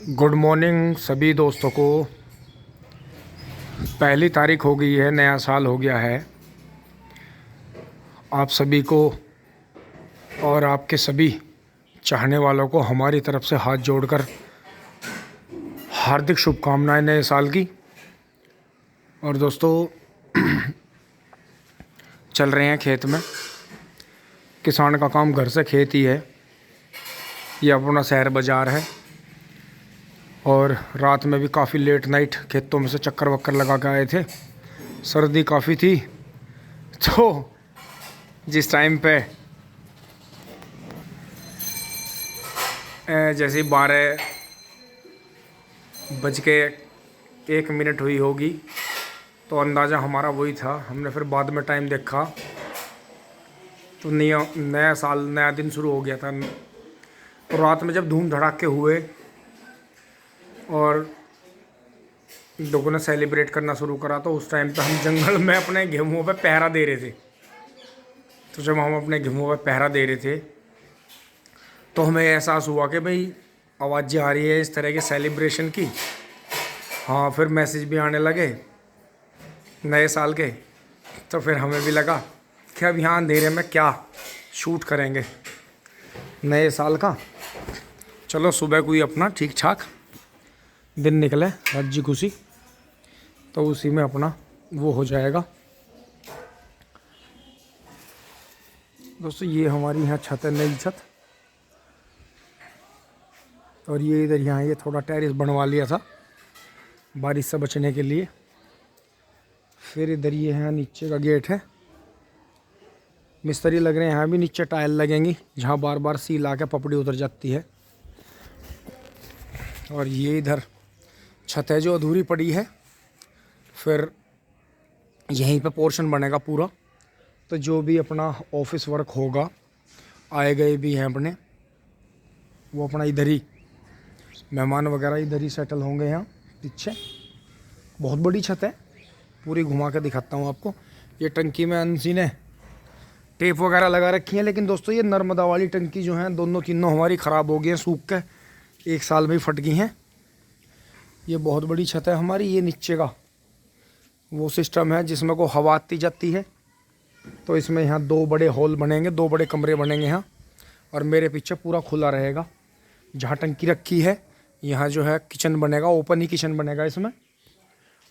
Good morning सभी दोस्तों को। पहली तारीख हो गई है, नया साल हो गया है। आप सभी को और आपके सभी चाहने वालों को हमारी तरफ से हाथ जोड़कर हार्दिक शुभकामनाएं नए साल की। और दोस्तों चल रहे हैं खेत में। किसान का काम घर से खेत ही है, ये अपना शहर बाज़ार है। और रात में भी काफ़ी लेट नाइट खेतों में से चक्कर वक्कर लगा के आए थे। सर्दी काफ़ी थी, तो जिस टाइम पे जैसे 12 बज के 1 मिनट हुई होगी, तो अंदाज़ा हमारा वही था। हमने फिर बाद में टाइम देखा तो नया साल, नया दिन शुरू हो गया था। तो रात में जब धूम धड़ाके हुए और लोगों ने सेलिब्रेट करना शुरू करा, तो उस टाइम पे हम जंगल में अपने गेहूं पे पहरा दे रहे थे। तो जब हम अपने गेहूं पे पहरा दे रहे थे, तो हमें एहसास हुआ कि भाई आवाज़ें आ रही है इस तरह के सेलिब्रेशन की। हाँ, फिर मैसेज भी आने लगे नए साल के। तो फिर हमें भी लगा कि अब यहाँ अंधेरे में क्या शूट करेंगे नए साल का। चलो सुबह कोई अपना ठीक ठाक दिन निकले, रज्जी खुशी, तो उसी में अपना वो हो जाएगा। दोस्तों ये हमारी यहाँ छत है, नई छत। और ये इधर यहाँ ये थोड़ा टेरेस बनवा लिया था बारिश से बचने के लिए। फिर इधर ये यहाँ नीचे का गेट है, मिस्त्री लग रहे हैं। यहाँ भी नीचे टाइल लगेंगी, जहाँ बार बार सील आके पपड़ी उतर जाती है। और ये इधर छत है जो अधूरी पड़ी है, फिर यहीं पे पोर्शन बनेगा पूरा। तो जो भी अपना ऑफिस वर्क होगा, आए गए भी हैं अपने, वो अपना इधर ही, मेहमान वगैरह इधर ही सेटल होंगे। यहाँ पीछे बहुत बड़ी छत है, पूरी घुमा के दिखाता हूँ आपको। ये टंकी में अंशी ने टेप वगैरह लगा रखी है, लेकिन दोस्तों ये नर्मदा वाली टंकी जो है, दोनों तीनों हमारी ख़राब हो गई हैं, सूख के 1 साल में ही फट गई हैं। ये बहुत बड़ी छत है हमारी। ये नीचे का वो सिस्टम है जिसमें को हवा आती जाती है। तो इसमें यहाँ 2 बड़े हॉल बनेंगे, 2 बड़े कमरे बनेंगे यहाँ। और मेरे पीछे पूरा खुला रहेगा, जहाँ टंकी रखी है यहाँ जो है किचन बनेगा, ओपन ही किचन बनेगा इसमें।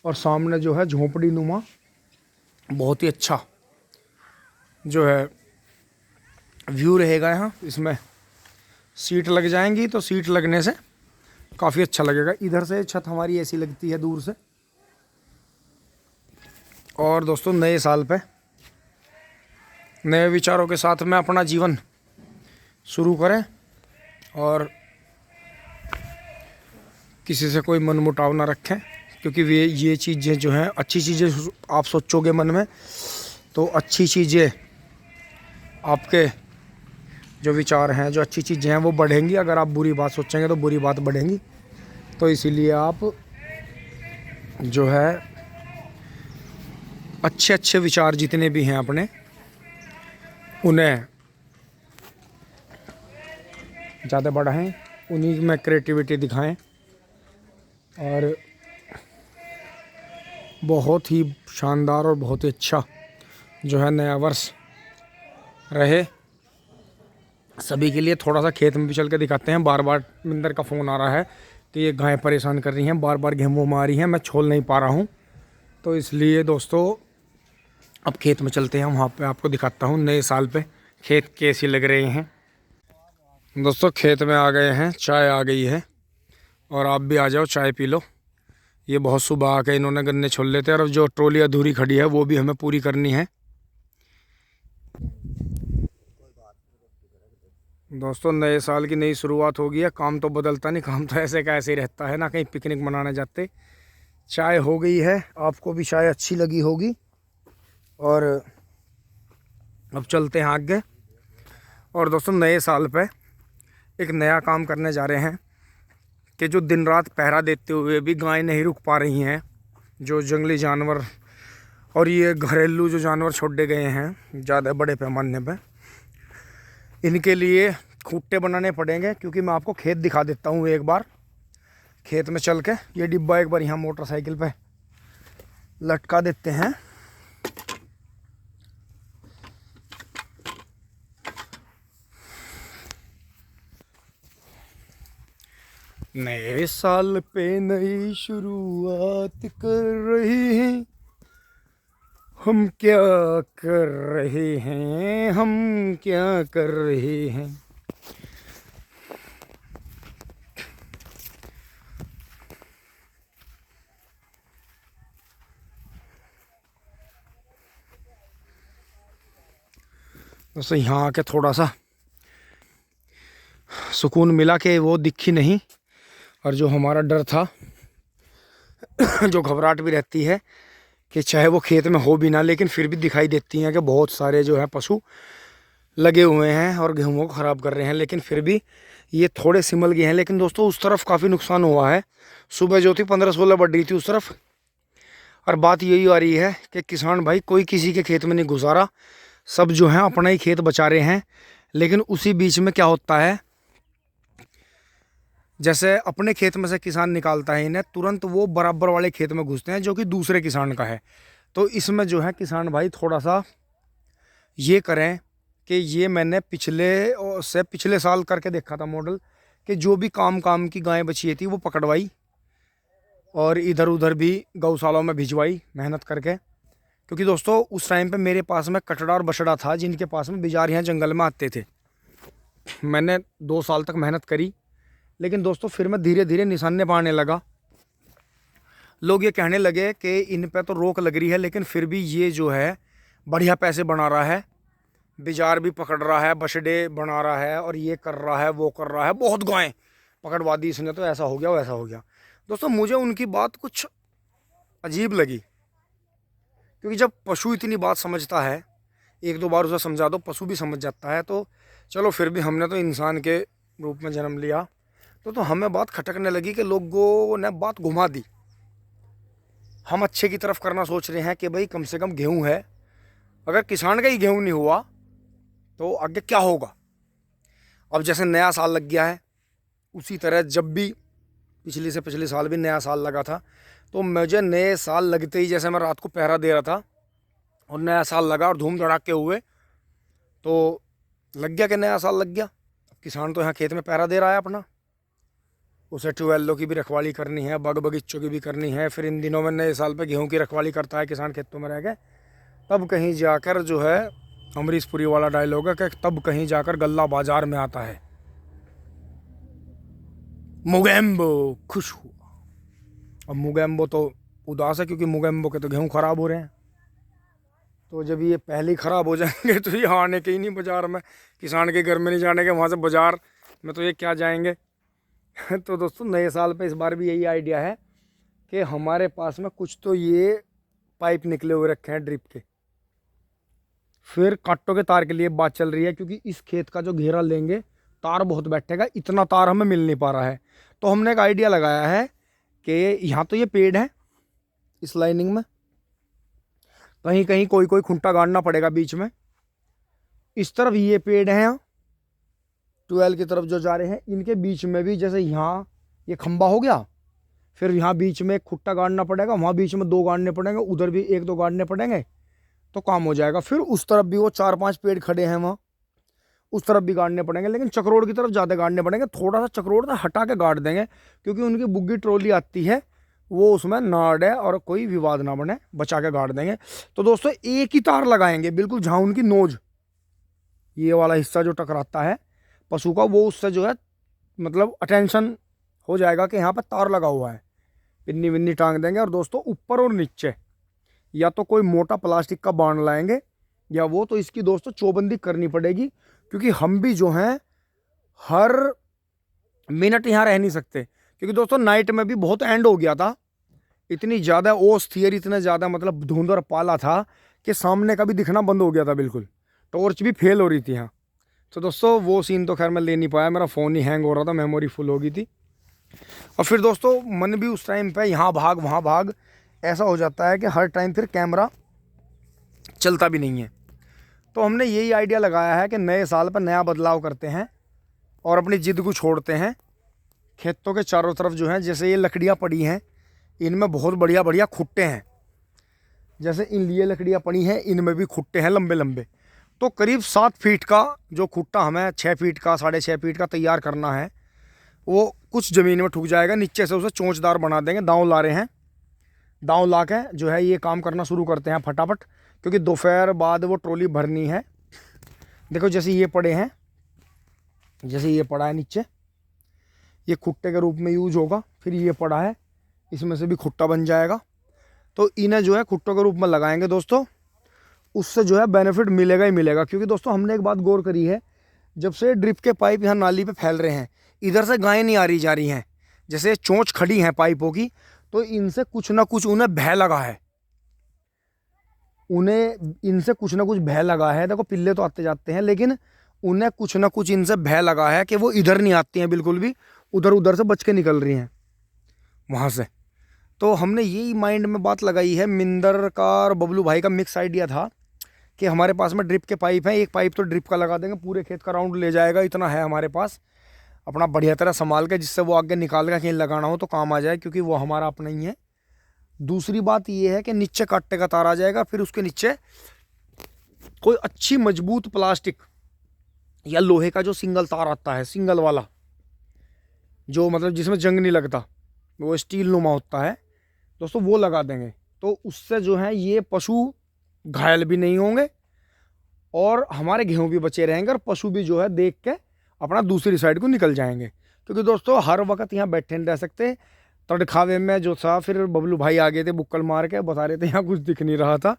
और सामने जो है झोंपड़ी नुमा बहुत ही अच्छा जो है व्यू रहेगा यहाँ। इसमें सीट लग जाएंगी, तो सीट लगने से काफ़ी अच्छा लगेगा। इधर से छत हमारी ऐसी लगती है दूर से। और दोस्तों नए साल पे नए विचारों के साथ में अपना जीवन शुरू करें, और किसी से कोई मनमुटाव ना रखें। क्योंकि ये चीज़ें जो हैं, अच्छी चीज़ें आप सोचोगे मन में, तो अच्छी चीज़ें आपके जो विचार हैं, जो अच्छी चीज़ें हैं वो बढ़ेंगी। अगर आप बुरी बात सोचेंगे तो बुरी बात बढ़ेंगी। तो इसीलिए आप जो है अच्छे अच्छे विचार जितने भी हैं अपने, उन्हें ज़्यादा बढ़ाएं, उन्हीं में क्रिएटिविटी दिखाएं। और बहुत ही शानदार और बहुत ही अच्छा जो है नया वर्ष रहे सभी के लिए। थोड़ा सा खेत में भी चल के दिखाते हैं। बार बार मिंदर का फ़ोन आ रहा है कि ये गायें परेशान कर रही हैं, बार बार गेहूं में आ रही हैं, मैं छोल नहीं पा रहा हूँ। तो इसलिए दोस्तों अब खेत में चलते हैं, वहाँ पे आपको दिखाता हूँ नए साल पे खेत कैसे लग रहे हैं। दोस्तों खेत में आ गए हैं, चाय आ गई है, और आप भी आ जाओ चाय पी लो। ये बहुत सुबह आके इन्होंने गन्ने छोल लेते हैं, और जो ट्रॉली अधूरी खड़ी है वो भी हमें पूरी करनी है। दोस्तों नए साल की नई शुरुआत हो गई है। काम तो बदलता नहीं, काम तो ऐसे का ऐसे ही रहता है ना, कहीं पिकनिक मनाने जाते। चाय हो गई है, आपको भी चाय अच्छी लगी होगी। और अब चलते हैं आगे। और दोस्तों नए साल पे एक नया काम करने जा रहे हैं कि जो दिन रात पहरा देते हुए भी गायें नहीं रुक पा रही हैं, जो जंगली जानवर और ये घरेलू जो जानवर छोड़े गए हैं ज़्यादा बड़े पैमाने पे, इनके लिए खूंटे बनाने पड़ेंगे। क्योंकि मैं आपको खेत दिखा देता हूँ एक बार। खेत में चल के ये डिब्बा एक बार यहाँ मोटरसाइकिल पे लटका देते हैं। नए साल पे नई शुरुआत कर रहे हैं, हम क्या कर रहे हैं, हम क्या कर रहे हैं। दोस्तों यहाँ आके थोड़ा सा सुकून मिला कि वो दिखी नहीं, और जो हमारा डर था जो घबराहट भी रहती है कि चाहे वो खेत में हो भी ना, लेकिन फिर भी दिखाई देती हैं कि बहुत सारे जो है पशु लगे हुए हैं और गेहूँ को ख़राब कर रहे हैं, लेकिन फिर भी ये थोड़े सिमल गए हैं। लेकिन दोस्तों उस तरफ काफ़ी नुकसान हुआ है। सुबह जो थी 15-16 बढ़ रही थी उस तरफ। और बात यही आ रही है कि किसान भाई कोई किसी के खेत में नहीं घुसा रहा, सब जो है अपना ही खेत बचा रहे हैं। लेकिन उसी बीच में क्या होता है, जैसे अपने खेत में से किसान निकालता है इन्हें, तुरंत वो बराबर वाले खेत में घुसते हैं जो कि दूसरे किसान का है। तो इसमें जो है किसान भाई थोड़ा सा ये करें कि ये मैंने पिछले साल करके देखा था मॉडल, कि जो भी काम की गायें बची थी वो पकड़वाई और इधर उधर भी गौशालाओं में भिजवाई मेहनत करके। क्योंकि दोस्तों उस टाइम पे मेरे पास में कटड़ा और बछड़ा था जिनके पास में बिजार यहाँ जंगल में आते थे। मैंने 2 साल तक मेहनत करी, लेकिन दोस्तों फिर मैं धीरे धीरे निशाने पाने लगा। लोग ये कहने लगे कि इन पे तो रोक लग रही है, लेकिन फिर भी ये जो है बढ़िया पैसे बना रहा है, बिजार भी पकड़ रहा है, बछड़े बना रहा है, और ये कर रहा है वो कर रहा है, बहुत गायें पकड़वा दी इसने, तो ऐसा हो गया वैसा हो गया। दोस्तों मुझे उनकी बात कुछ अजीब लगी, क्योंकि जब पशु इतनी बात समझता है, 1-2 बार उसे समझा दो पशु भी समझ जाता है। तो चलो फिर भी हमने तो इंसान के रूप में जन्म लिया, तो हमें बात खटकने लगी कि लोगों ने बात घुमा दी। हम अच्छे की तरफ करना सोच रहे हैं कि भाई कम से कम गेहूं है, अगर किसान का ही गेहूं नहीं हुआ तो आगे क्या होगा। अब जैसे नया साल लग गया है, उसी तरह जब भी पिछले साल भी नया साल लगा था, तो मुझे नए साल लगते ही जैसे मैं रात को पहरा दे रहा था और नया साल लगा और धूम धड़ाके हुए, तो लग गया कि नया साल लग गया। किसान तो यहाँ खेत में पहरा दे रहा है अपना, उसे ट्यूबवेलों की भी रखवाली करनी है, बाग बगीचों की भी करनी है। फिर इन दिनों में नए साल पे गेहूं की रखवाली करता है किसान खेतों में रह के। तब कहीं जाकर जो है अमरीश पुरी वाला डायलॉग है कि तब कहीं जाकर गल्ला बाजार में आता है। मुगेम्बो खुश हुआ। अब मुगेम्बो तो उदास है, क्योंकि मुगेम्बो के तो गेहूँ खराब हो रहे हैं। तो जब ये पहले ही ख़राब हो जाएंगे तो ये आने के ही नहीं बाज़ार में, किसान के घर में नहीं जाने के, वहाँ से बाज़ार में तो ये क्या जाएंगे। तो दोस्तों नए साल पे इस बार भी यही आइडिया है कि हमारे पास में कुछ तो ये पाइप निकले हुए रखे हैं ड्रिप के। फिर कांटों के तार के लिए बात चल रही है, क्योंकि इस खेत का जो घेरा लेंगे तार बहुत बैठेगा, इतना तार हमें मिल नहीं पा रहा है। तो हमने एक आइडिया लगाया है कि यहाँ तो ये पेड़ है, इस लाइनिंग में कहीं कहीं कोई खुंटा गाड़ना पड़ेगा बीच में। इस तरफ ये पेड़ हैं, 12 की तरफ जो जा रहे हैं, इनके बीच में भी जैसे यहाँ ये खंबा हो गया, फिर यहाँ बीच में एक खुट्टा गाड़ना पड़ेगा, वहाँ बीच में 2 गाड़ने पड़ेंगे, उधर भी 1-2 गाड़ने पड़ेंगे, तो काम हो जाएगा। फिर उस तरफ भी वो 4-5 पेड़ खड़े हैं वहाँ, उस तरफ भी गाड़ने पड़ेंगे, लेकिन चक्रोड़ की तरफ ज़्यादा गाड़ने पड़ेंगे। थोड़ा सा चक्रोड़ ना हटा के गाड़ देंगे, क्योंकि उनकी बुग्गी ट्रॉली आती है, वो उसमें ना अड़े और कोई विवाद ना बने, बचा के गाड़ देंगे। तो दोस्तों एक ही तार लगाएंगे बिल्कुल जहाँ उनकी नोज, ये वाला हिस्सा जो टकराता है पशु का, वो उससे जो है मतलब अटेंशन हो जाएगा कि यहाँ पर तार लगा हुआ है। पिन्नी विन्नी टांग देंगे, और दोस्तों ऊपर और नीचे या तो कोई मोटा प्लास्टिक का बांध लाएंगे, या वो तो इसकी दोस्तों चौबंदी करनी पड़ेगी, क्योंकि हम भी जो हैं हर मिनट यहाँ रह नहीं सकते। क्योंकि दोस्तों नाइट में भी बहुत एंड हो गया था, इतनी ज़्यादा ओस थी और इतना ज़्यादा मतलब धुंध और पाला था कि सामने का भी दिखना बंद हो गया था, बिल्कुल टॉर्च भी फेल हो रही थी यहाँ। तो दोस्तों वो सीन तो खैर मैं ले नहीं पाया, मेरा फ़ोन ही हैंग हो रहा था, मेमोरी फुल हो गई थी। और फिर दोस्तों मन भी उस टाइम पे यहाँ भाग वहाँ भाग ऐसा हो जाता है कि हर टाइम फिर कैमरा चलता भी नहीं है। तो हमने यही आइडिया लगाया है कि नए साल पर नया बदलाव करते हैं और अपनी ज़िद को छोड़ते हैं खेतों के चारों तरफ जो है, जैसे ये लकड़ियाँ पड़ी हैं, इनमें बहुत बढ़िया बढ़िया खुट्टे हैं। जैसे इन लिए लकड़ियाँ पड़ी हैं, इनमें भी खुट्टे हैं लंबे लंबे। तो करीब 7 फीट का जो खुट्टा हमें 6 फीट का 6.5 फीट का तैयार करना है, वो कुछ ज़मीन में ठुक जाएगा, नीचे से उसे चोंचदार बना देंगे। दांव ला रहे हैं, दांव ला के जो है ये काम करना शुरू करते हैं फटाफट, क्योंकि दोपहर बाद वो ट्रॉली भरनी है। देखो जैसे ये पड़े हैं, जैसे ये पड़ा है नीचे, ये खुट्टे के रूप में यूज होगा। फिर ये पड़ा है, इसमें से भी खुट्टा बन जाएगा। तो इन्हें जो है खुट्टों के रूप में लगाएंगे दोस्तों, उससे जो है बेनिफिट मिलेगा ही मिलेगा। क्योंकि दोस्तों हमने एक बात गौर करी है, जब से ड्रिप के पाइप यहाँ नाली पे फैल रहे हैं, इधर से गायें नहीं आ रही जा रही हैं, जैसे चोंच खड़ी हैं पाइपों की, तो इनसे कुछ ना कुछ उन्हें भय लगा है, उन्हें इनसे कुछ ना कुछ भय लगा है। देखो पिल्ले तो आते जाते हैं, लेकिन उन्हें कुछ ना कुछ इनसे भय लगा है कि वो इधर नहीं आती हैं बिल्कुल भी, उधर उधर से बच के निकल रही हैं वहाँ से। तो हमने यही माइंड में बात लगाई है, मिंदर का और बबलू भाई का मिक्स आइडिया था कि हमारे पास में ड्रिप के पाइप हैं, एक पाइप तो ड्रिप का लगा देंगे, पूरे खेत का राउंड ले जाएगा, इतना है हमारे पास, अपना बढ़िया तरह संभाल के, जिससे वो आगे निकाल कर कहीं लगाना हो तो काम आ जाए, क्योंकि वो हमारा अपना ही है। दूसरी बात ये है कि नीचे काटने का तार आ जाएगा, फिर उसके नीचे कोई अच्छी मजबूत प्लास्टिक या लोहे का जो सिंगल तार आता है, सिंगल वाला, जो मतलब जिसमें जंग नहीं लगता, वो स्टील नुमा होता है दोस्तों, वो लगा देंगे। तो उससे जो है ये पशु घायल भी नहीं होंगे और हमारे गेहूं भी बचे रहेंगे, और पशु भी जो है देख के अपना दूसरी साइड को निकल जाएंगे। क्योंकि दोस्तों हर वक्त यहाँ बैठे नहीं रह सकते। तड़खावे में जो था, फिर बबलू भाई आ गए थे बुक्कल मार के, बता रहे थे यहाँ कुछ दिख नहीं रहा था,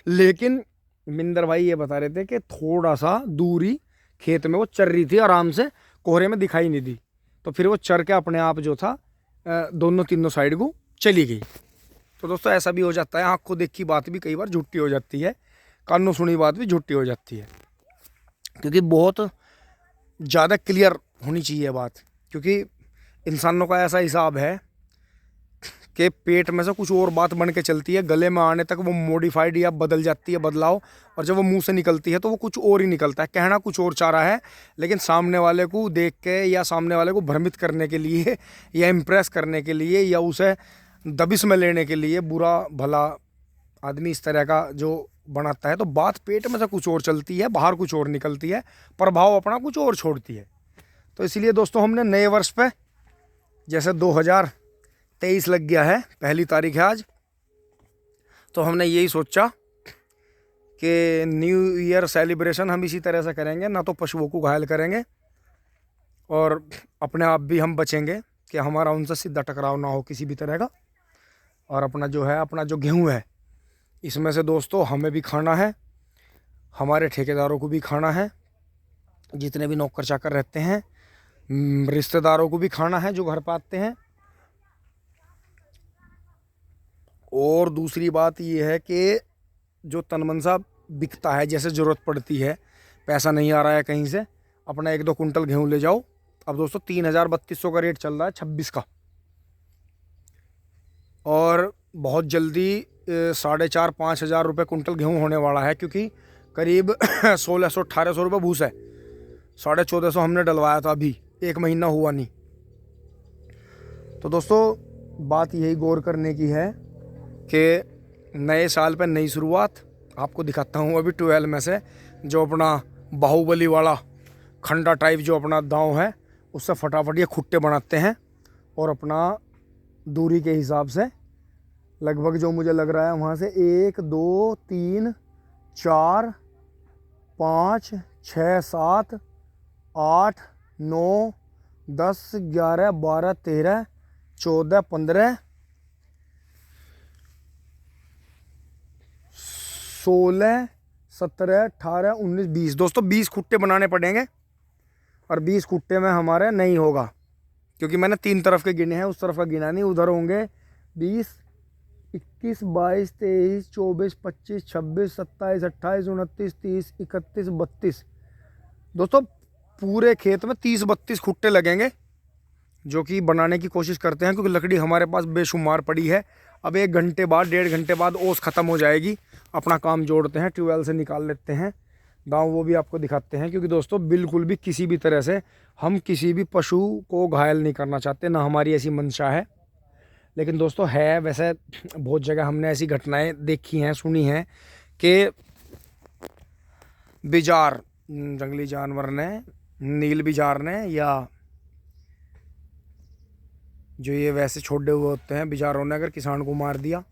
लेकिन मिंदर भाई ये बता रहे थे कि थोड़ा सा दूरी खेत में वो चर रही थी आराम से, कोहरे में दिखाई नहीं दी, तो फिर वो चर के अपने आप जो था दोनों तीनों साइड को चली गई। तो दोस्तों ऐसा भी हो जाता है, आँख को देखी बात भी कई बार झूठी हो जाती है, कानों सुनी बात भी झूठी हो जाती है, क्योंकि बहुत ज़्यादा क्लियर होनी चाहिए बात। क्योंकि इंसानों का ऐसा हिसाब है कि पेट में से कुछ और बात बन के चलती है, गले में आने तक वो मॉडिफाइड या बदल जाती है, बदलाव, और जब वो मुंह से निकलती है तो वो कुछ और ही निकलता है। कहना कुछ और चाह रहा है, लेकिन सामने वाले को देख के या सामने वाले को भ्रमित करने के लिए या इम्प्रेस करने के लिए या उसे दबिश में लेने के लिए बुरा भला आदमी इस तरह का जो बनाता है, तो बात पेट में से कुछ और चलती है, बाहर कुछ और निकलती है, प्रभाव अपना कुछ और छोड़ती है। तो इसलिए दोस्तों हमने नए वर्ष पे, जैसे 2023 लग गया है, पहली तारीख है आज, तो हमने यही सोचा कि न्यू ईयर सेलिब्रेशन हम इसी तरह से करेंगे, ना तो पशुओं को घायल करेंगे और अपने आप भी हम बचेंगे कि हमारा उनसे सीधा टकराव ना हो किसी भी तरह का। और अपना जो है, अपना जो गेहूं है, इसमें से दोस्तों हमें भी खाना है, हमारे ठेकेदारों को भी खाना है, जितने भी नौकर चाकर रहते हैं, रिश्तेदारों को भी खाना है जो घर पर आते हैं। और दूसरी बात ये है कि जो तनमनसा बिकता है, जैसे ज़रूरत पड़ती है, पैसा नहीं आ रहा है कहीं से, अपना 1-2 कुंटल गेहूं ले जाओ। अब दोस्तों 3000-3200 का रेट चल रहा है 26 का, और बहुत जल्दी 4,500-5 हज़ार रुपये कुंटल गेहूं होने वाला है, क्योंकि करीब 1600-1800 रुपये भूसा है, 1450 हमने डलवाया था, अभी 1 महीना हुआ नहीं। तो दोस्तों बात यही गौर करने की है कि नए साल पे नई शुरुआत। आपको दिखाता हूँ अभी 12 में से जो अपना बाहुबली वाला खंडा टाइप जो अपना दांव है, उससे फटाफट ये खुट्टे बनाते हैं, और अपना दूरी के हिसाब से लगभग जो मुझे लग रहा है वहाँ से 1 2 3 4 5 6 7 8 9 10 11 12 13 14 15 16 17 18 19 20 दोस्तों 20 खुट्टे बनाने पड़ेंगे, और 20 खुट्टे में हमारे नहीं होगा, क्योंकि मैंने 3 तरफ के गिने हैं, उस तरफ का गिना नहीं। उधर होंगे 20 21 22 23 24 25 26 27 28 29 30 31 32 दोस्तों पूरे खेत में 30-32 खुट्टे लगेंगे, जो कि बनाने की कोशिश करते हैं, क्योंकि लकड़ी हमारे पास बेशुमार पड़ी है। अब 1 घंटे बाद 1.5 घंटे बाद ओस ख़त्म हो जाएगी, अपना काम जोड़ते हैं, ट्यूबवेल से निकाल लेते हैं दांव, वो भी आपको दिखाते हैं। क्योंकि दोस्तों बिल्कुल भी किसी भी तरह से हम किसी भी पशु को घायल नहीं करना चाहते, ना हमारी ऐसी मंशा है। लेकिन दोस्तों है वैसे बहुत जगह हमने ऐसी घटनाएं देखी हैं, सुनी हैं कि बिजार जंगली जानवर ने, नील बिजार ने, या जो ये वैसे छोड़े हुए होते हैं बिजारों ने, अगर किसान को मार दिया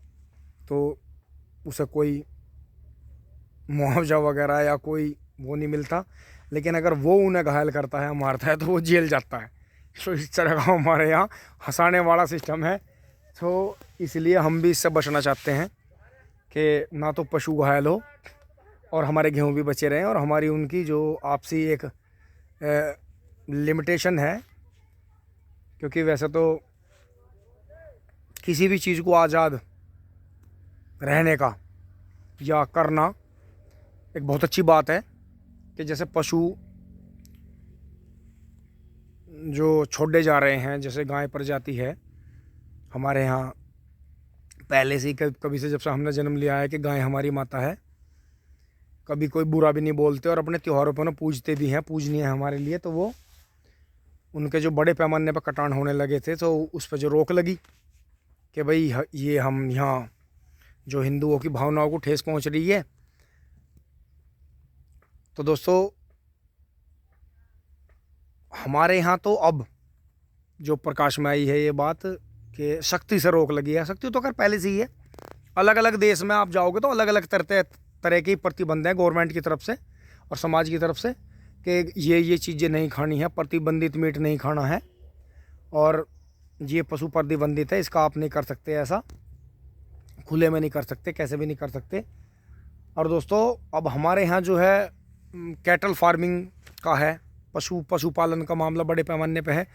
तो उसे कोई मुआवजा वगैरह या कोई वो नहीं मिलता। लेकिन अगर वो उन्हें घायल करता है, मारता है, तो वो जेल जाता है। तो इस तरह का हमारे यहाँ हंसाने वाला सिस्टम है। तो इसलिए हम भी इससे बचना चाहते हैं कि ना तो पशु घायल हो और हमारे गेहूँ भी बचे रहें, और हमारी उनकी जो आपसी एक लिमिटेशन है, क्योंकि वैसे तो किसी भी चीज़ को आज़ाद रहने का या करना एक बहुत अच्छी बात है। कि जैसे पशु जो छोड़े जा रहे हैं, जैसे गाय प्रजाति है हमारे यहाँ पहले से ही, कभी से जब से हमने जन्म लिया है कि गाय हमारी माता है, कभी कोई बुरा भी नहीं बोलते, और अपने त्योहारों पर ना पूजते भी हैं, पूजनीय है हमारे लिए। तो वो उनके जो बड़े पैमाने पर कटान होने लगे थे, तो उस पर जो रोक लगी कि भाई ये हम यहाँ जो हिंदुओं की भावनाओं को ठेस पहुँच रही है। तो दोस्तों हमारे यहाँ तो अब जो प्रकाश में आई है ये बात कि सख्ती से रोक लगी है। सख्ती तो अगर पहले से ही है, अलग अलग देश में आप जाओगे तो अलग अलग तरह के प्रतिबंध हैं गवर्नमेंट की तरफ से और समाज की तरफ से कि ये चीज़ें नहीं खानी है, प्रतिबंधित मीट नहीं खाना है, और ये पशु प्रतिबंधित है, इसका आप नहीं कर सकते, ऐसा खुले में नहीं कर सकते, कैसे भी नहीं कर सकते। और दोस्तों अब हमारे यहाँ जो है कैटल फार्मिंग का है, पशुपालन का मामला बड़े पैमाने पे है।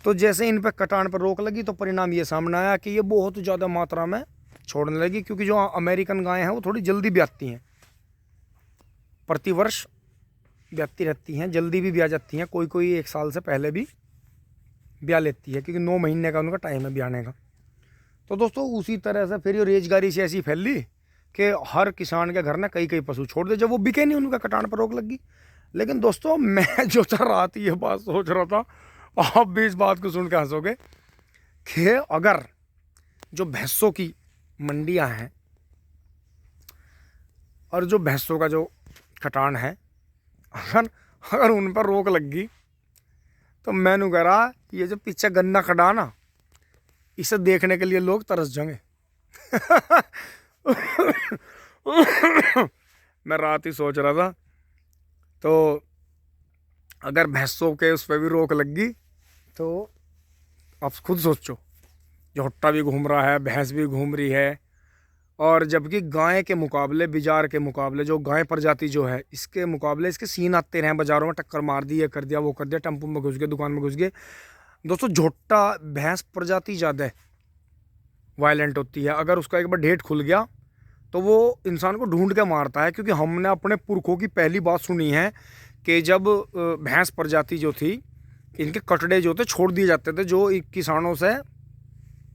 तो जैसे इन पर कटान पर रोक लगी तो परिणाम ये सामने आया कि ये बहुत ज़्यादा मात्रा में छोड़ने लगी, क्योंकि जो अमेरिकन गायें हैं वो थोड़ी जल्दी ब्याती हैं, प्रतिवर्ष ब्याती रहती हैं, जल्दी भी ब्या जाती हैं, कोई 1 साल से पहले भी ब्या लेती है, क्योंकि 9 महीने का उनका टाइम है ब्याने का। तो दोस्तों उसी तरह से फिर ये रोजगारी से ऐसी फैली कि हर किसान के घर ने कई पशु छोड़ दे, जब वो बिके नहीं उनका कटान पर रोक लगी। लेकिन दोस्तों मैं जो रात ये बात सोच रहा था, आप भी इस बात को सुन के हंसोगे कि अगर जो भैंसों की मंडियां हैं और जो भैंसों का जो कटान है, अगर उन पर रोक लग गई तो मैंने कह रहा ये जो पीछे गन्ना खड़ा ना, इसे देखने के लिए लोग तरस जाएंगे। मैं रात ही सोच रहा था, तो अगर भैंसों के उस पर भी रोक लग गई तो आप खुद सोचो, जो हट्टा भी घूम रहा है, भैंस भी घूम रही है, और जबकि गाय के मुकाबले, बिजार के मुकाबले, जो गाय प्रजाति जो है इसके मुकाबले इसके सीन आते रहे बाज़ारों में, टक्कर मार दी, ये कर दिया, वो कर दिया, टेम्पो में घुस गए, दुकान में घुस गए। दोस्तों झोटा भैंस प्रजाति ज़्यादा वायलेंट होती है, अगर उसका एक बार ढेट खुल गया तो वो इंसान को ढूंढ के मारता है। क्योंकि हमने अपने पुरखों की पहली बात सुनी है कि जब भैंस प्रजाति जो थी, इनके कटड़े जो थे छोड़ दिए जाते थे, जो किसानों से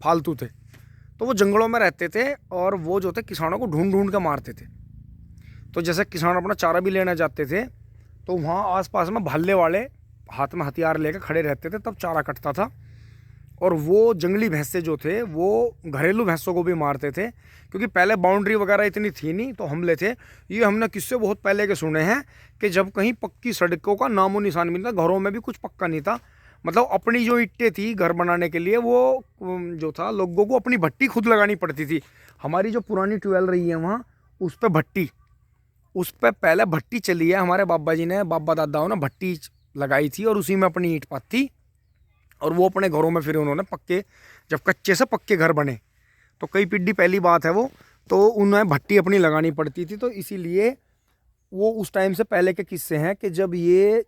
फालतू थे, तो वो जंगलों में रहते थे और वो जो थे किसानों को ढूंढ के मारते थे। तो जैसे किसान अपना चारा भी लेना जाते थे तो वहाँ आसपास में भाले वाले हाथ में हथियार लेकर खड़े रहते थे, तब चारा कटता था। और वो जंगली भैंसे जो थे वो घरेलू भैंसों को भी मारते थे, क्योंकि पहले बाउंड्री वगैरह इतनी थी नहीं, तो हमले थे। ये हमने किस्से बहुत पहले के सुने हैं कि जब कहीं पक्की सड़कों का नामो निशान मिलता, घरों में भी कुछ पक्का नहीं था, मतलब अपनी जो ईंटें थी घर बनाने के लिए, वो जो था लोगों को अपनी भट्टी खुद लगानी पड़ती थी। हमारी जो पुरानी ट्यूबवेल रही है वहाँ, उस पर भट्टी, उस पर पहले भट्टी चली है, हमारे बाबा जी ने, बाबा दादाओं ने भट्टी लगाई थी और उसी में अपनी ईंट पाती, और वो अपने घरों में फिर उन्होंने पक्के, जब कच्चे से पक्के घर बने तो कई पीढ़ी पहली बात है वो, तो उन्हें भट्टी अपनी लगानी पड़ती थी। तो इसीलिए वो उस टाइम से पहले के किस्से हैं कि जब ये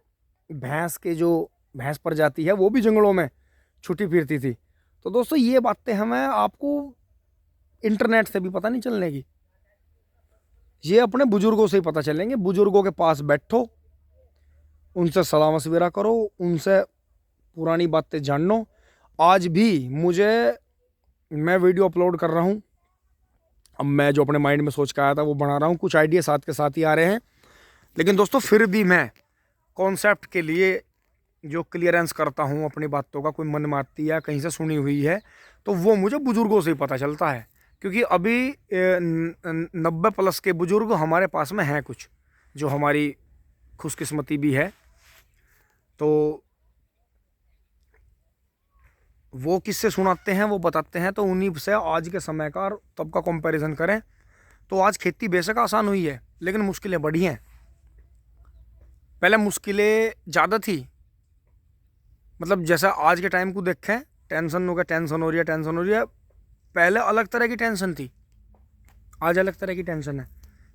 भैंस के जो भैंस प्रजाति है वो भी जंगलों में छुट्टी फिरती थी। तो दोस्तों ये बातें हमें आपको इंटरनेट से भी पता नहीं चलने की, ये अपने बुजुर्गों से ही पता चलेंगे। बुजुर्गों के पास बैठो, उनसे सलाह मशविरा करो, उनसे पुरानी बातें जानो। आज भी मैं वीडियो अपलोड कर रहा हूँ, अब मैं जो अपने माइंड में सोच के आया था वो बना रहा हूँ, कुछ आइडिया साथ के साथ ही आ रहे हैं। लेकिन दोस्तों फिर भी मैं कॉन्सेप्ट के लिए जो क्लियरेंस करता हूँ अपनी बातों का, कोई मन मारती या कहीं से सुनी हुई है, तो वो मुझे बुजुर्गों से ही पता चलता है। क्योंकि अभी 90+ के बुजुर्ग हमारे पास में हैं कुछ, जो हमारी खुशकिस्मती भी है। तो वो किससे सुनाते हैं, वो बताते हैं, तो उन्हीं से आज के समय का और तब का कंपैरिजन करें तो आज खेती बेशक आसान हुई है, लेकिन मुश्किलें बढ़ी हैं। पहले मुश्किलें ज़्यादा थी, मतलब जैसा आज के टाइम को देखें, टेंशन हो गया, टेंशन हो रही है, टेंशन हो रही है। पहले अलग तरह की टेंशन थी, आज अलग तरह की टेंशन है।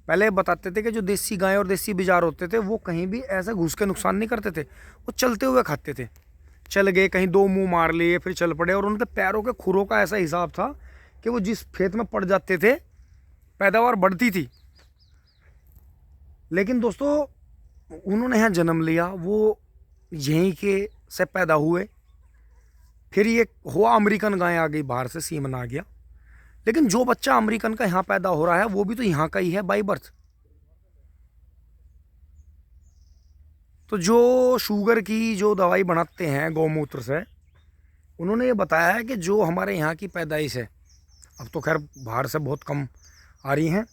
पहले बताते थे कि जो देसी गाय और देसी बिजार होते थे वो कहीं भी ऐसा घुस के नुकसान नहीं करते थे, वो चलते हुए खाते थे। चल गए कहीं, दो मुंह मार लिए, फिर चल पड़े, और उनके पैरों के खुरों का ऐसा हिसाब था कि वो जिस खेत में पड़ जाते थे पैदावार बढ़ती थी। लेकिन दोस्तों उन्होंने यहाँ जन्म लिया, वो यहीं के से पैदा हुए, फिर ये हुआ अमेरिकन गाय आ गई बाहर से, सीमन आ गया। लेकिन जो बच्चा अमेरिकन का यहाँ पैदा हो रहा है वो भी तो यहाँ का ही है बाई बर्थ। तो जो शुगर की जो दवाई बनाते हैं गौमूत्र से, उन्होंने ये बताया है कि जो हमारे यहाँ की पैदाइश है, अब तो खैर बाहर से बहुत कम आ रही हैं,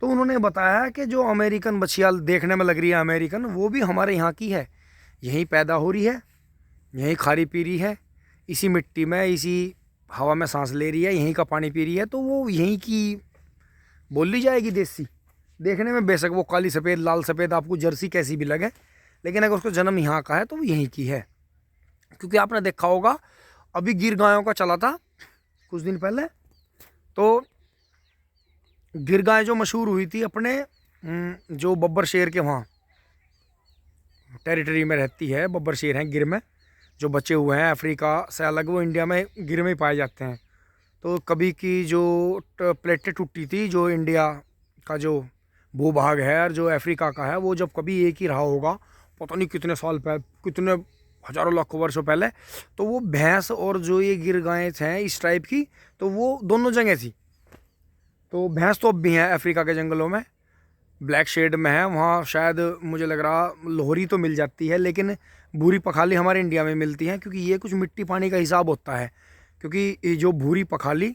तो उन्होंने बताया है कि जो अमेरिकन बछिया देखने में लग रही है अमेरिकन, वो भी हमारे यहाँ की है, यहीं पैदा हो रही है, यहीं खारी पी रही है, इसी मिट्टी में, इसी हवा में सांस ले रही है, यहीं का पानी पी रही है, तो वो यहीं की बोली जाएगी देसी। देखने में बेशक वो काली सफ़ेद लाल सफ़ेद आपको जर्सी कैसी भी लगे, लेकिन अगर उसको जन्म यहाँ का है तो वो यहीं की है। क्योंकि आपने देखा होगा अभी गिर गायों का चला था कुछ दिन पहले, तो गिर गाय जो मशहूर हुई थी अपने जो बब्बर शेर के वहाँ टेरिटरी में रहती है, बब्बर शेर हैं गिर में जो बचे हुए हैं, अफ्रीका से अलग वो इंडिया में गिर में ही पाए जाते हैं। तो कभी की जो प्लेटें टूटी थी, जो इंडिया का जो भूभाग है और जो अफ्रीका का है, वो जब कभी एक ही रहा होगा, पता नहीं कितने साल पहले, कितने हज़ारों लाखों वर्षों पहले, तो वो भैंस और जो ये गिर गायें हैं इस टाइप की, तो वो दोनों जगह थी। तो भैंस तो अब भी हैं अफ्रीका के जंगलों में, ब्लैक शेड में है वहाँ, शायद मुझे लग रहा लोहरी तो मिल जाती है, लेकिन भूरी पखाली हमारे इंडिया में मिलती है, क्योंकि ये कुछ मिट्टी पानी का हिसाब होता है। क्योंकि ये जो भूरी पखाली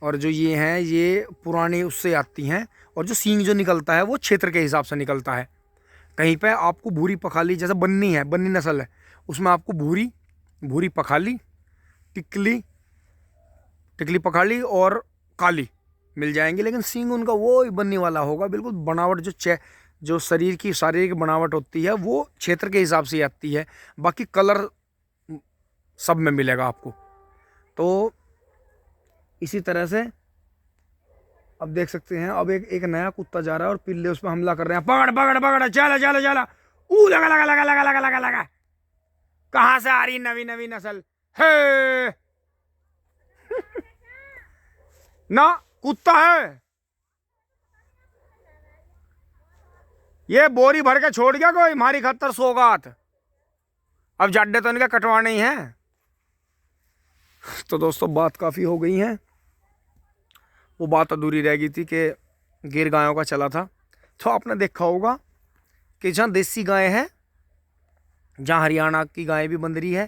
और जो ये हैं ये पुरानी उससे आती हैं, और जो सींग जो निकलता है वो क्षेत्र के हिसाब से निकलता है। कहीं पे आपको भूरी पखाली, जैसे बन्नी है, बन्नी नस्ल है, उसमें आपको भूरी पखाली, टिकली पखाली और काली मिल जाएंगी, लेकिन सींग उनका वो बन्नी वाला होगा बिल्कुल। बनावट जो शरीर की शारीरिक बनावट होती है वो क्षेत्र के हिसाब से आती है, बाकी कलर सब में मिलेगा आपको। तो इसी तरह से अब देख सकते हैं, अब एक नया कुत्ता जा रहा है और पिल्ले उस पर हमला कर रहे हैं, पकड़ पकड़ पकड़, चला चला चला, लगा लगा लगा लगा लगा लगा लगा, कहाँ से आ रही नवी नवी नस्ल है ना, कुत्ता है ये, बोरी भर के छोड़ गया कोई, मारी खत्तर सौगात, अब जड्डे तो इनके कटवाने ही हैं। तो दोस्तों बात काफ़ी हो गई है, वो बात अधूरी रह गई थी कि गिर गायों का चला था। तो आपने देखा होगा कि जहाँ देसी गाय है, जहाँ हरियाणा की गाय भी बंद रही है,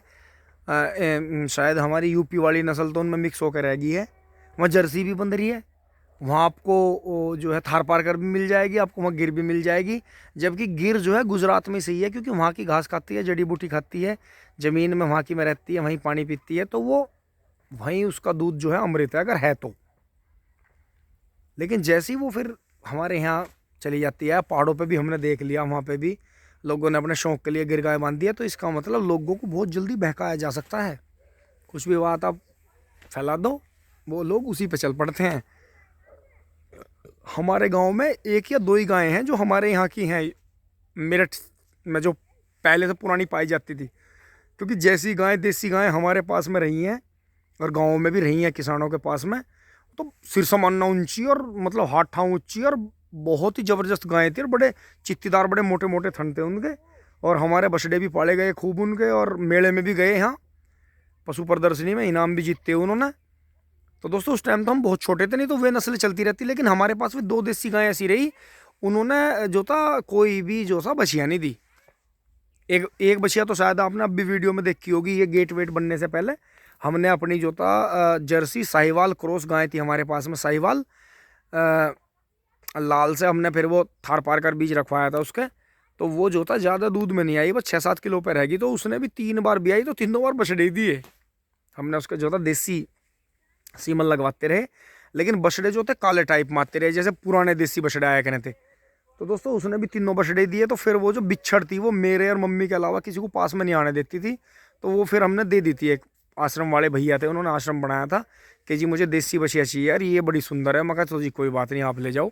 शायद हमारी यूपी वाली नस्ल तो उनमें मिक्स होकर रह गई है, वहाँ जर्सी भी बंद रही है, वहाँ आपको जो है थार पारकर भी मिल जाएगी, आपको वहाँ गिर भी मिल जाएगी। जबकि गिर जो है गुजरात में सही है, क्योंकि वहाँ की घास खाती है, जड़ी बूटी खाती है, ज़मीन में वहाँ की में रहती है, वहीं पानी पीती है, तो वो वहीं उसका दूध जो है अमृत है अगर है तो। लेकिन जैसे ही वो फिर हमारे यहाँ चली जाती है, पहाड़ों पे भी हमने देख लिया, वहाँ पे भी लोगों ने अपने शौक़ के लिए गिर गाय बांध दिया, तो इसका मतलब लोगों को बहुत जल्दी बहकाया जा सकता है। कुछ भी बात आप फैला दो, वो लोग उसी पे चल पड़ते हैं। हमारे गांव में एक या दो ही गायें हैं जो हमारे यहाँ की हैं, मेरठ में जो पहले से पुरानी पाई जाती थी। क्योंकि जैसी गायें देसी गायें हमारे पास में रही हैं और गाँव में भी रही हैं किसानों के पास में, तो सिर समाना ऊंची और मतलब हाथ ठाँव ऊंची और बहुत ही ज़बरदस्त गायें थी, और बड़े चित्तीदार, बड़े मोटे मोटे थन थे उनके, और हमारे बछड़े भी पाले गए खूब उनके, और मेले में भी गए यहाँ पशु प्रदर्शनी में, इनाम भी जीतते उन्होंने। तो दोस्तों उस टाइम तो हम बहुत छोटे थे, नहीं तो वे नस्लें चलती रहती, लेकिन हमारे पास भी दो देसी गायें ऐसी रही, उन्होंने जो था कोई भी जो सा बछिया नहीं दी, एक एक बछिया तो शायद आपने अब भी वीडियो में देखी होगी, ये गेट वेट बनने से पहले हमने अपनी जो था जर्सी साहिवाल क्रॉस गाय थी हमारे पास में, साहिवाल लाल से हमने फिर वो थार पार कर बीज रखवाया था उसके, तो वो जो था ज़्यादा दूध में नहीं आई, बस 6-7 किलो पे रहेगी। तो उसने भी 3 बार भी आई तो तीनों बार बछड़े दिए हमने उसके, जो था देसी सीमन लगवाते रहे, लेकिन बछड़े जो थे काले टाइप मारते रहे, जैसे पुराने देसी बछड़े आया करते थे। तो दोस्तों उसने भी तीनों बछड़े दिए। तो फिर वो जो बिच्छड़ थी वो मेरे और मम्मी के अलावा किसी को पास में नहीं आने देती थी, तो वो फिर हमने दे दी थी। एक आश्रम वाले भैया थे, उन्होंने आश्रम बनाया था कि जी मुझे देसी बछिया चाहिए यार, ये बड़ी सुंदर है। मैं कहा तो जी कोई बात नहीं, आप ले जाओ,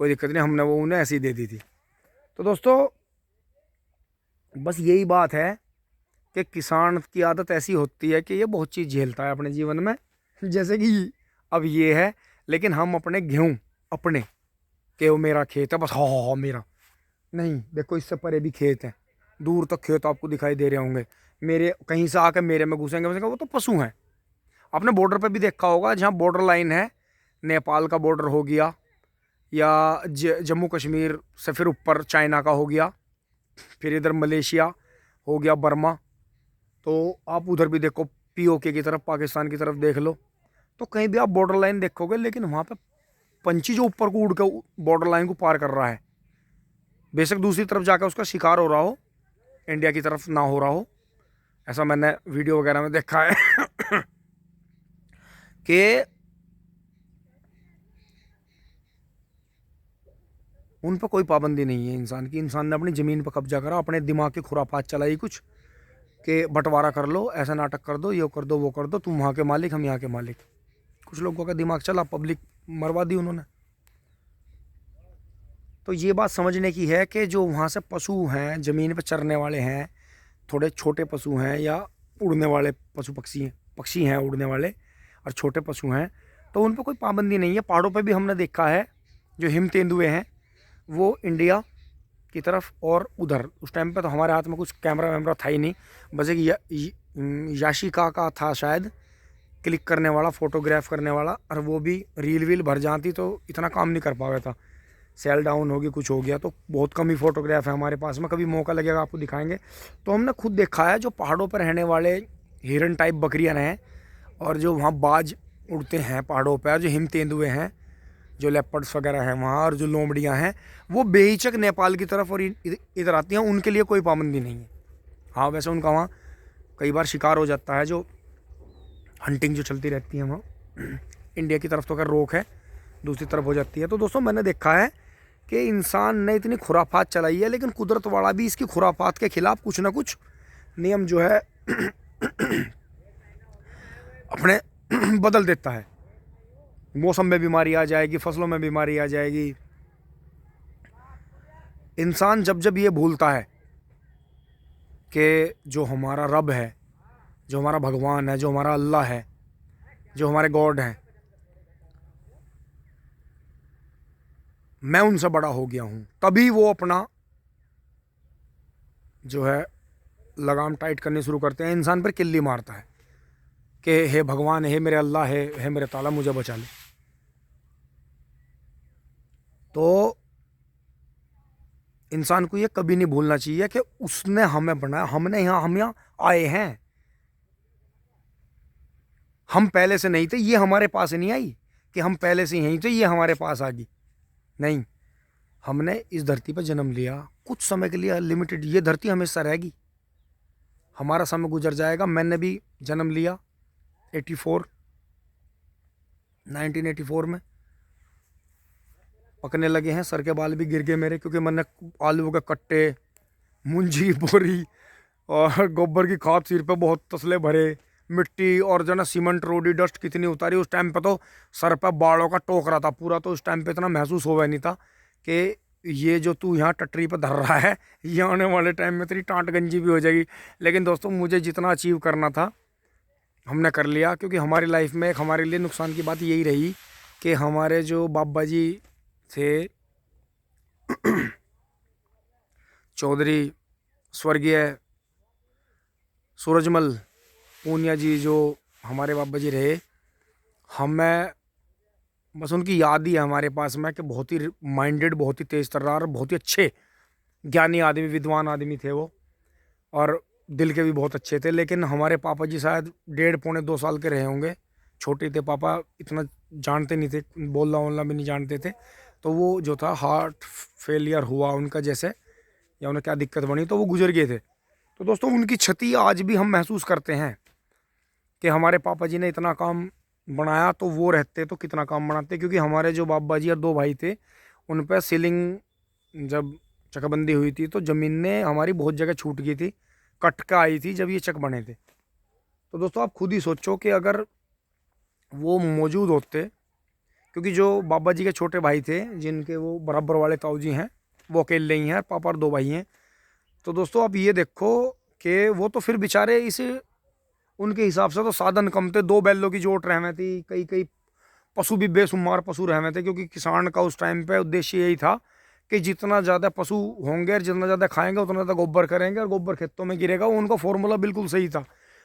कोई दिक्कत नहीं। हमने वो उन्हें ऐसे ही दे दी थी। तो दोस्तों बस यही बात है कि किसान की आदत ऐसी होती है कि ये बहुत चीज़ झेलता है अपने जीवन में। जैसे कि अब ये है, लेकिन हम अपने गेहूँ अपने कि वो मेरा खेत है बस, हाँ हाँ हाँ मेरा नहीं, देखो इससे परे भी खेत हैं, दूर तक खेत आपको दिखाई दे रहे होंगे। मेरे कहीं से आकर मेरे में घुसेंगे, वैसे वो तो पशु हैं। आपने बॉर्डर पे भी देखा होगा, जहाँ बॉर्डर लाइन है, नेपाल का बॉर्डर हो गया या जम्मू कश्मीर से फिर ऊपर चाइना का हो गया, फिर इधर मलेशिया हो गया, बर्मा, तो आप उधर भी देखो, पीओके की तरफ, पाकिस्तान की तरफ देख लो, तो कहीं भी आप बॉर्डर लाइन देखोगे, लेकिन वहाँ पे पंछी जो ऊपर को उड़ कर बॉर्डर लाइन को पार कर रहा है, बेशक दूसरी तरफ जाकर उसका शिकार हो रहा हो, इंडिया की तरफ ना हो रहा हो, ऐसा मैंने वीडियो वगैरह में देखा है कि उन पर कोई पाबंदी नहीं है इंसान की। इंसान ने अपनी ज़मीन पर कब्जा करा, अपने दिमाग की खुरापात चलाई कुछ कि बंटवारा कर लो, ऐसा नाटक कर दो, ये कर दो, वो कर दो, तुम वहाँ के मालिक, हम यहाँ के मालिक। कुछ लोगों का दिमाग चला, पब्लिक मरवा दी उन्होंने। तो ये बात समझने की है कि जो वहाँ से पशु हैं, ज़मीन पर चरने वाले हैं, थोड़े छोटे पशु हैं या उड़ने वाले पशु पक्षी हैं उड़ने वाले और छोटे पशु हैं, तो उन पर कोई पाबंदी नहीं है। पहाड़ों पर भी हमने देखा है जो हिम तेंदुए हैं वो इंडिया की तरफ, और उधर उस टाइम पे तो हमारे हाथ में कुछ कैमरा वैमरा था ही नहीं, बस एक याशिका का था शायद, क्लिक करने वाला, फोटोग्राफ करने वाला, और वो भी रील वील भर जाती तो इतना काम नहीं कर पाया था, सेल डाउन होगी, कुछ हो गया, तो बहुत कम ही फोटोग्राफ है हमारे पास में। कभी मौका लगेगा आपको दिखाएंगे। तो हमने खुद देखा है जो पहाड़ों पर रहने वाले हिरन टाइप बकरियां हैं, और जो वहाँ बाज उड़ते हैं पहाड़ों पर, जो हिम तेंदुए हैं, जो लेपर्ड्स वगैरह हैं वहाँ, और जो लोमड़ियाँ हैं, वो बेहिचक नेपाल की तरफ और इधर आती हैं, उनके लिए कोई पाबंदी नहीं है। हाँ वैसे उनका वहाँ कई बार शिकार हो जाता है, जो हंटिंग जो चलती रहती है वहाँ इंडिया की तरफ तो खैर रोक है, दूसरी तरफ हो जाती है। तो दोस्तों मैंने देखा है कि इंसान ने इतनी खुराफात चलाई है, लेकिन कुदरत वाला भी इसकी खुराफात के खिलाफ कुछ ना कुछ नियम जो है अपने बदल देता है। मौसम में बीमारी आ जाएगी, फसलों में बीमारी आ जाएगी। इंसान जब जब ये भूलता है कि जो हमारा रब है, जो हमारा भगवान है, जो हमारा अल्लाह है, जो हमारे गॉड हैं, मैं उनसे बड़ा हो गया हूँ, तभी वो अपना जो है लगाम टाइट करनी शुरू करते हैं, इंसान पर किल्ली मारता है कि हे भगवान, हे मेरे अल्लाह, हे मेरे ताला, मुझे बचा ले। तो इंसान को ये कभी नहीं भूलना चाहिए कि उसने हमें बनाया, हम यहाँ आए हैं, हम पहले से नहीं थे, ये हमारे पास नहीं आई कि हम पहले से यहीं थे, ये हमारे पास आ गई, नहीं। हमने इस धरती पर जन्म लिया कुछ समय के लिए, लिमिटेड, ये धरती हमेशा रहेगी, हमारा समय गुजर जाएगा। मैंने भी जन्म लिया 1984 में, पकने लगे हैं, सर के बाल भी गिर गए मेरे, क्योंकि मैंने आलू के कट्टे, मुंजी, बोरी और गोबर की खाद सिर पे बहुत तसले भरे, मिट्टी और जो ना सीमेंट, रोडी, डस्ट कितनी उतारी। उस टाइम पे तो सर पे बालों का टोक रहा था पूरा, तो उस टाइम पे इतना महसूस हुआ नहीं था कि ये जो तू यहाँ टटरी पर धर रहा है, ये आने वाले टाइम में तेरी टाँट गंजी भी हो जाएगी। लेकिन दोस्तों मुझे जितना अचीव करना था हमने कर लिया, क्योंकि हमारी लाइफ में एक हमारे लिए नुकसान की बात यही रही कि हमारे जो बाबा जी थे चौधरी स्वर्गीय सूरजमल पूनिया जी, जो हमारे बाबा जी रहे, हमें बस उनकी याद ही है हमारे पास में कि बहुत ही माइंडेड, बहुत ही तेज तर्रार, बहुत ही अच्छे ज्ञानी आदमी, विद्वान आदमी थे वो। और दिल के भी बहुत अच्छे थे। लेकिन हमारे पापा जी शायद 1.5 पौने 2 साल के रहे होंगे, छोटे थे पापा, इतना जानते नहीं थे, बोलना वोलना भी नहीं जानते थे। तो वो जो था हार्ट फेलियर हुआ उनका जैसे, या उन्हें क्या दिक्कत बनी तो वो गुजर गए थे। तो दोस्तों उनकी क्षति आज भी हम महसूस करते हैं कि हमारे पापा जी ने इतना काम बनाया, तो वो रहते तो कितना काम बनाते। क्योंकि हमारे जो बाबा जी और 2 भाई थे, उन पर सीलिंग जब चकबंदी हुई थी तो ज़मीन ने हमारी बहुत जगह छूट गई थी, कट का आई थी जब ये चक बने थे। तो दोस्तों आप खुद ही सोचो कि अगर वो मौजूद होते, क्योंकि जो बाबा जी के छोटे भाई थे जिनके वो बराबर वाले ताऊ जी हैं, वो अकेले ही हैं, पापा और 2 भाई हैं। तो दोस्तों आप ये देखो कि वो तो फिर बेचारे इस उनके हिसाब से तो साधन कम थे, 2 बैलों की जोट रहमे थी, कई कई पशु भी बेशुमार पशु रहमे थे। क्योंकि किसान का उस टाइम पे उद्देश्य यही था कि जितना ज़्यादा पशु होंगे और जितना ज़्यादा खाएंगे उतना ज़्यादा गोबर करेंगे और गोबर खेतों में गिरेगा। उनका फॉर्मूला बिल्कुल सही था।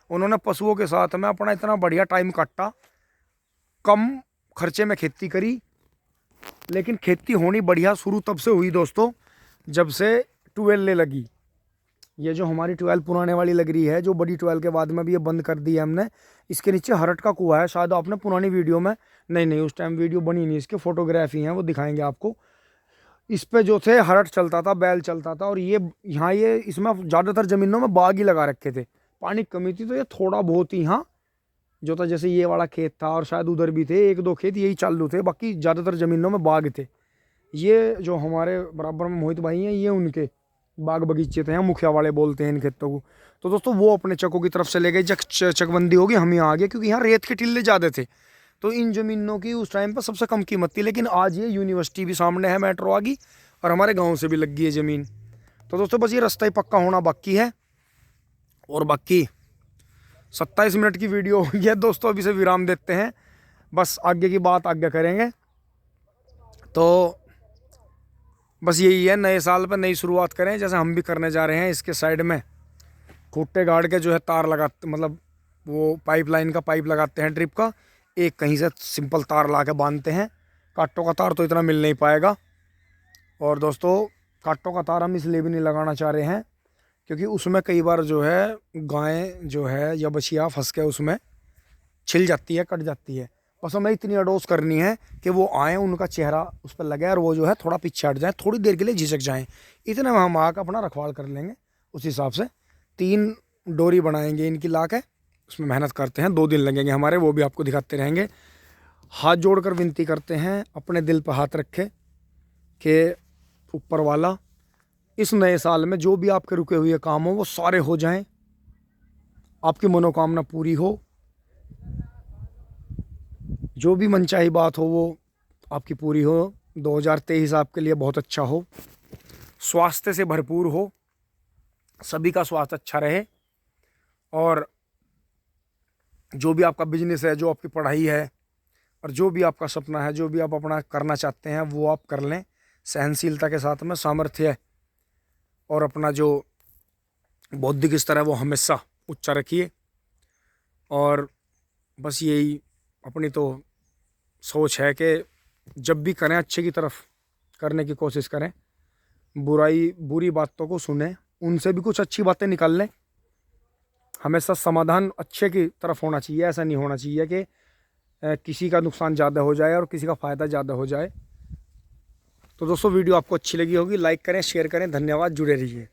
उन्होंने पशुओं के साथ में अपना इतना बढ़िया टाइम काटा, कम खर्चे में खेती करी। लेकिन खेती होनी बढ़िया शुरू तब से हुई दोस्तों जब से ट्यूबवेल ले लगी। ये जो हमारी ट्यूबवेल पुराने वाली लग रही है, जो बड़ी ट्यूबवेल के बाद में भी ये बंद कर दी है हमने, इसके नीचे हरट का कुआं है। शायद आपने पुरानी वीडियो में, नहीं उस टाइम वीडियो बनी नहीं, इसके फोटोग्राफी हैं वो दिखाएंगे आपको। इस पे जो थे हरट चलता था, बैल चलता था। और ये यहाँ ये इसमें ज़्यादातर ज़मीनों में बाग ही लगा रखे थे, पानी की कमी थी तो ये थोड़ा बहुत ही यहाँ जो था, जैसे ये वाला खेत था और शायद उधर भी थे 1-2 खेत, यही चालू थे, बाकी ज़्यादातर ज़मीनों में बाग थे। ये जो हमारे बराबर में मोहित भाई हैं, ये उनके बाग बगीचे थे, मुखिया वाले बोलते हैं इन खेतों को। तो दोस्तों वो अपने चकों की तरफ से ले गए, जब चकबंदी होगी हम यहाँ आ गए, क्योंकि यहाँ रेत के टिल्ले ज़्यादा थे। तो इन ज़मीनों की उस टाइम पर सबसे कम कीमत थी। लेकिन आज ये यूनिवर्सिटी भी सामने है, मेट्रो आ गई, और हमारे गाँव से भी लग गई है ज़मीन। तो दोस्तों बस ये रास्ता ही पक्का होना बाकी है। और बाकी 27 मिनट की वीडियो हो गई है दोस्तों, अभी से विराम देते हैं, बस आगे की बात आगे करेंगे। तो बस यही है, नए साल पर नई शुरुआत करें, जैसे हम भी करने जा रहे हैं। इसके साइड में खूंटे गाड़ के जो है तार लगाते, मतलब वो पाइपलाइन का पाइप लगाते हैं ड्रिप का, एक कहीं से सिंपल तार ला के बांधते हैं। कांटों का तार तो इतना मिल नहीं पाएगा। और दोस्तों कांटों का तार हम इसलिए भी नहीं लगाना चाह रहे हैं क्योंकि उसमें कई बार जो है गाय जो है या बछिया फंस के उसमें छिल जाती है, कट जाती है। बस हमें इतनी अडोस करनी है कि वो आए, उनका चेहरा उस पर लगे और वो जो है थोड़ा पीछे हट जाए, थोड़ी देर के लिए झिझक जाएं। इतने में हम आकर अपना रखवाल कर लेंगे। उस हिसाब से 3 डोरी बनाएंगे इनकी ला के, उसमें मेहनत करते हैं, 2 दिन लगेंगे हमारे, वो भी आपको दिखाते रहेंगे। हाथ जोड़कर विनती करते हैं, अपने दिल पर हाथ रखे कि ऊपर वाला इस नए साल में जो भी आपके रुके हुए काम हो वो सारे हो जाएं, आपकी मनोकामना पूरी हो, जो भी मनचाही बात हो वो आपकी पूरी हो। 2023 आपके लिए बहुत अच्छा हो, स्वास्थ्य से भरपूर हो, सभी का स्वास्थ्य अच्छा रहे। और जो भी आपका बिजनेस है, जो आपकी पढ़ाई है, और जो भी आपका सपना है, जो भी आप अपना करना चाहते हैं वो आप कर लें सहनशीलता के साथ में, सामर्थ्य और अपना जो बौद्धिक स्तर है वो हमेशा उच्च रखिए। और बस यही अपनी तो सोच है कि जब भी करें अच्छे की तरफ करने की कोशिश करें, बुरी बातों को सुने, उनसे भी कुछ अच्छी बातें निकाल लें। हमेशा समाधान अच्छे की तरफ होना चाहिए, ऐसा नहीं होना चाहिए कि किसी का नुकसान ज़्यादा हो जाए और किसी का फ़ायदा ज़्यादा हो जाए। तो दोस्तों वीडियो आपको अच्छी लगी होगी, लाइक करें, शेयर करें, धन्यवाद, जुड़े रहिए।